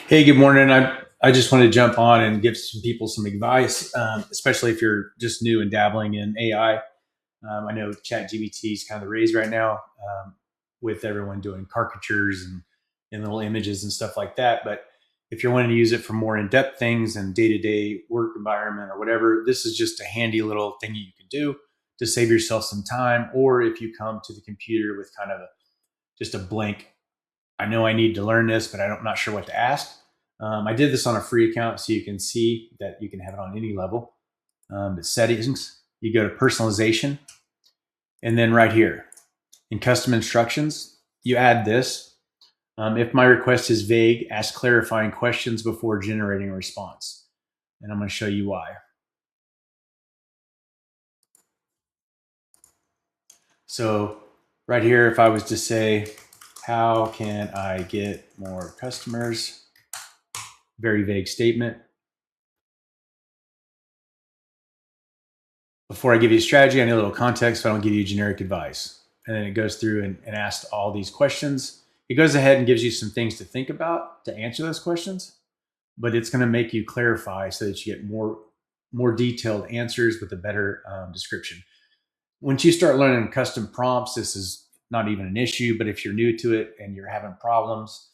Hey, good morning. I just want to jump on and give some people some advice, especially if you're just new and dabbling in AI. I know ChatGPT is kind of the rage right now, with everyone doing caricatures and little images and stuff like that. But if you're wanting to use it for more in-depth things and day-to-day work environment or whatever, this is just a handy little thing you can do to save yourself some time. Or if you come to the computer with kind of just a blank, I know I need to learn this, but I'm not sure what to ask. I did this on a free account so you can see that you can have it on any level. But settings, you go to personalization, and then right here in custom instructions, you add this. If my request is vague, ask clarifying questions before generating a response. And I'm going to show you why. So right here, if I was to say, how can I get more customers? Very vague statement. Before I give you a strategy, I need a little context, so I don't give you generic advice. And then it goes through and asks all these questions. It goes ahead and gives you some things to think about to answer those questions, but it's going to make you clarify so that you get more detailed answers with a better description. Once you start learning custom prompts, this is not even an issue. But if you're new to it and you're having problems,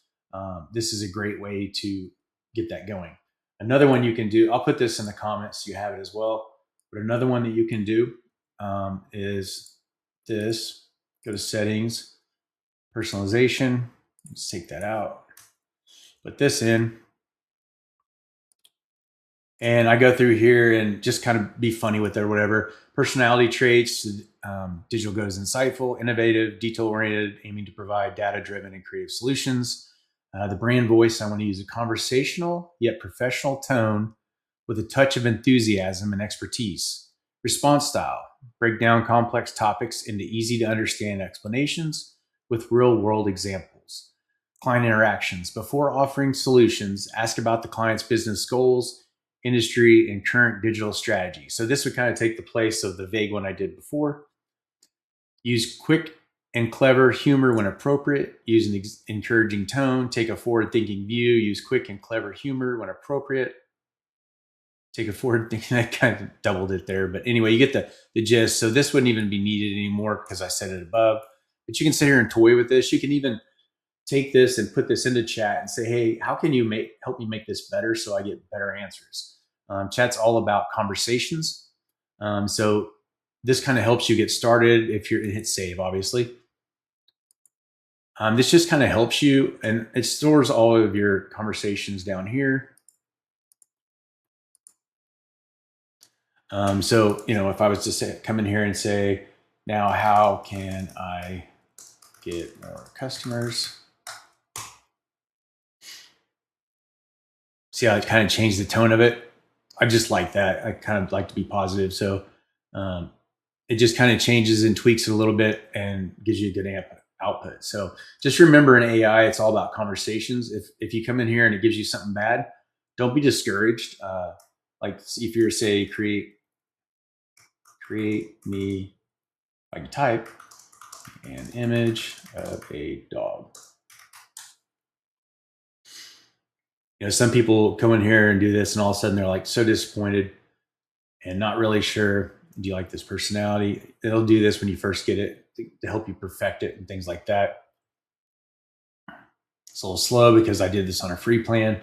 this is a great way to get that going. Another one you can do, I'll put this in the comments so you have it as well. But another one that you can do is this. Go to settings, personalization. Let's take that out. Put this in. And I go through here and just kind of be funny with it or whatever. Personality traits, digital goes insightful, innovative, detail-oriented, aiming to provide data-driven and creative solutions. The brand voice, I want to use a conversational yet professional tone with a touch of enthusiasm and expertise. Response style, break down complex topics into easy to understand explanations with real world examples. Client interactions, before offering solutions, ask about the client's business goals, industry, and current digital strategy. So this would kind of take the place of the vague one I did before. Use quick and clever humor when appropriate. Use an encouraging tone. Take a forward-thinking view. Use quick and clever humor when appropriate. Take a forward thinking. I kind of doubled it there, but anyway, you get the gist. So this wouldn't even be needed anymore because I said it above. But you can sit here and toy with this. You can even take this and put this into chat and say, hey, how can you help me make this better so I get better answers? Chat's all about conversations. So this kind of helps you get started if you're hit save, obviously. This just kind of helps you, and it stores all of your conversations down here. So, if I was to come in here and say, now how can I get more customers? See how it kind of changed the tone of it? I just like that. I kind of like to be positive. So it just kind of changes and tweaks it a little bit and gives you a good output. So just remember, in AI, it's all about conversations. If you come in here and it gives you something bad, don't be discouraged. Like if you're say create me, I can type an image of a dog. Some people come in here and do this, and all of a sudden they're like so disappointed and not really sure. Do you like this personality? It'll do this when you first get it to help you perfect it and things like that. It's a little slow because I did this on a free plan.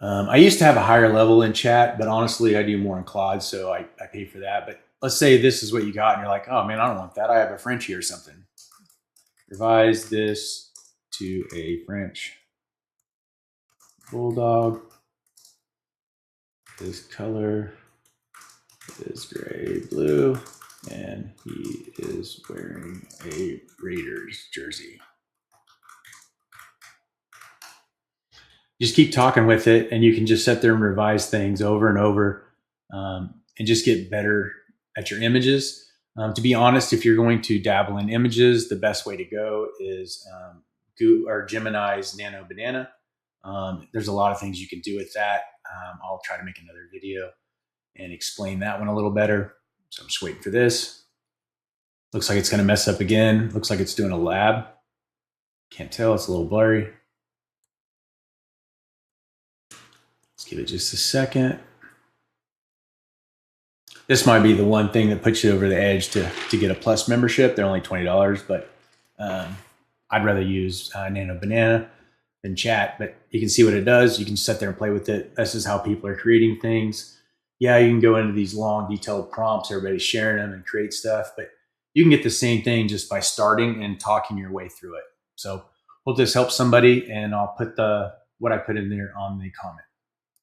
I used to have a higher level in chat, but honestly, I do more in Claude, so I pay for that. But let's say this is what you got, and you're like, oh man, I don't want that. I have a Frenchie or something. Revise this to a French bulldog. His color is gray blue, and he is wearing a Raiders jersey. Just keep talking with it, and you can just sit there and revise things over and over, and just get better at your images. To be honest, if you're going to dabble in images, the best way to go is Gemini's Nano Banana. There's a lot of things you can do with that. I'll try to make another video and explain that one a little better. So I'm just waiting for this. Looks like it's going to mess up again. Looks like it's doing a lab. Can't tell. It's a little blurry. Give it just a second. This might be the one thing that puts you over the edge to get a Plus membership. They're only $20, but I'd rather use Nano Banana than Chat. But you can see what it does. You can sit there and play with it. This is how people are creating things. Yeah, you can go into these long, detailed prompts. Everybody's sharing them and create stuff, but you can get the same thing just by starting and talking your way through it. So hope this helps somebody, and I'll put what I put in there on the comment.